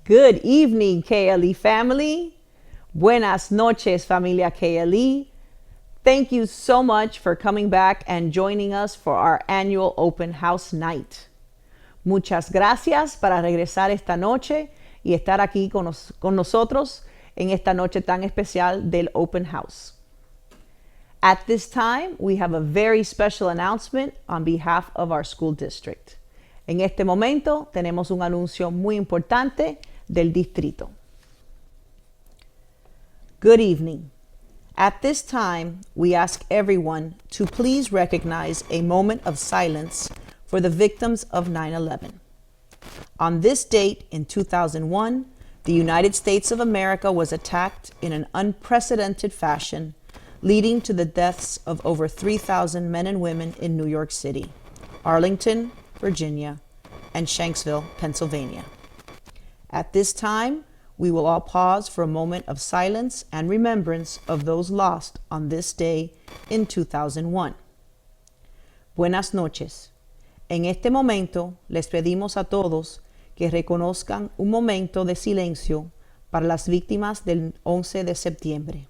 Good evening, KLE family. Buenas noches, familia KLE. Thank you so much for coming back and joining us for our annual open house night. Muchas gracias para regresar esta noche y estar aquí con nosotros en esta noche tan especial del open house. At this time, we have a very special announcement on behalf of our school district. En este momento tenemos un anuncio muy importante del distrito. Good evening. At this time, we ask everyone to please recognize a moment of silence for the victims of 9/11. On this date in 2001, the United States of America was attacked in an unprecedented fashion, leading to the deaths of over 3,000 men and women in New York City, Arlington, Virginia, and Shanksville, Pennsylvania. At this time, we will all pause for a moment of silence and remembrance of those lost on this day in 2001. Buenas noches. En este momento, les pedimos a todos que reconozcan un momento de silencio para las víctimas del 11 de septiembre.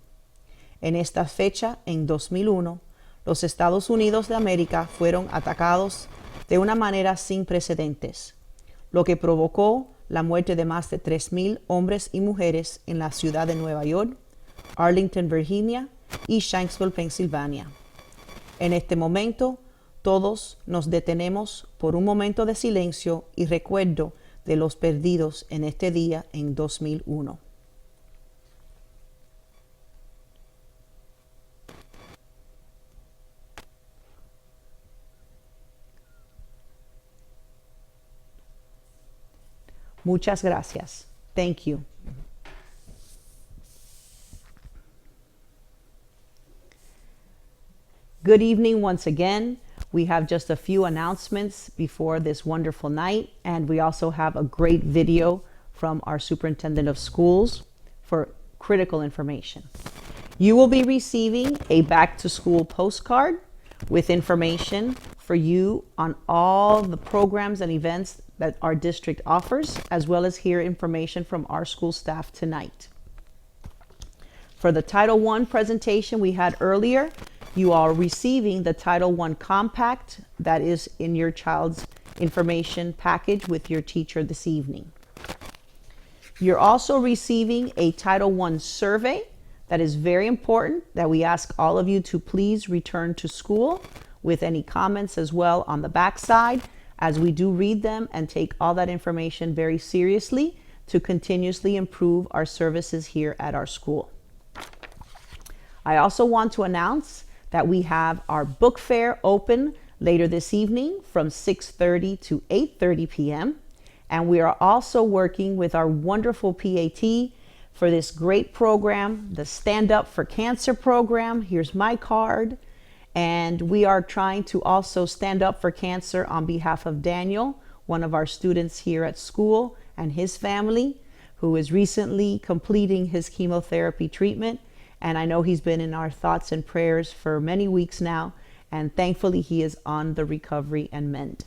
En esta fecha, en 2001, los Estados Unidos de América fueron atacados de una manera sin precedentes, lo que provocó la muerte de más de 3,000 hombres y mujeres en la ciudad de Nueva York, Arlington, Virginia y Shanksville, Pensilvania. En este momento, todos nos detenemos por un momento de silencio y recuerdo de los perdidos en este día en 2001. Muchas gracias. Thank you. Good evening once again. We have just a few announcements before this wonderful night, and we also have a great video from our superintendent of schools for critical information. You will be receiving a back to school postcard with information for you on all the programs and events that our district offers, as well as hear information from our school staff tonight. For the Title I presentation we had earlier, you are receiving the Title I compact that is in your child's information package with your teacher this evening. You're also receiving a Title I survey that is very important that we ask all of you to please return to school with any comments as well on the back side, as we do read them and take all that information very seriously to continuously improve our services here at our school. I also want to announce that we have our book fair open later this evening from 6:30 to 8:30 p.m. And we are also working with our wonderful PAT for this great program, the Stand Up for Cancer program. Here's my card. And we are trying to also stand up for cancer on behalf of Daniel, one of our students here at school, and his family, who is recently completing his chemotherapy treatment. And I know he's been in our thoughts and prayers for many weeks now, and thankfully he is on the recovery and mend.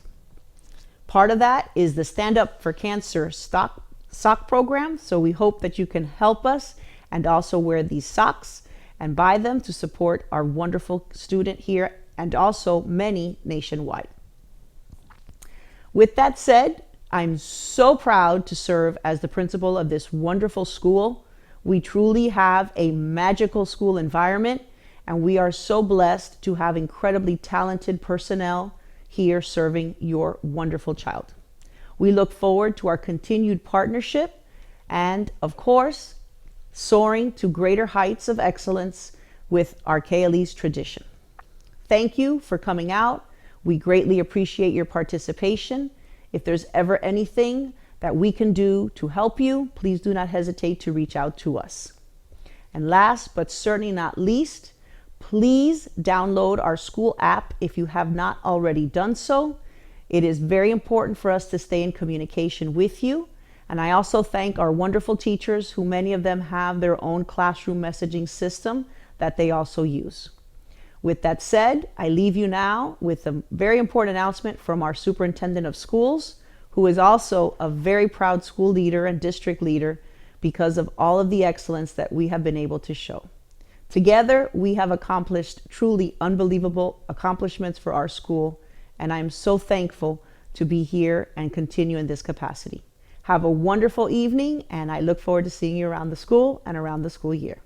Part of that is the Stand Up for Cancer sock program, so we hope that you can help us and also wear these socks and buy them to support our wonderful student here and also many nationwide. With that said, I'm so proud to serve as the principal of this wonderful school. We truly have a magical school environment, and we are so blessed to have incredibly talented personnel here serving your wonderful child. We look forward to our continued partnership and, of course, soaring to greater heights of excellence with our KLE's tradition. Thank you for coming out. We greatly appreciate your participation. If there's ever anything that we can do to help you, please do not hesitate to reach out to us. And last but certainly not least, please download our school app if you have not already done so. It is very important for us to stay in communication with you. And I also thank our wonderful teachers, who many of them have their own classroom messaging system that they also use. With that said, I leave you now with a very important announcement from our superintendent of schools, who is also a very proud school leader and district leader because of all of the excellence that we have been able to show. Together, we have accomplished truly unbelievable accomplishments for our school, and I'm so thankful to be here and continue in this capacity. Have a wonderful evening, and I look forward to seeing you around the school and around the school year.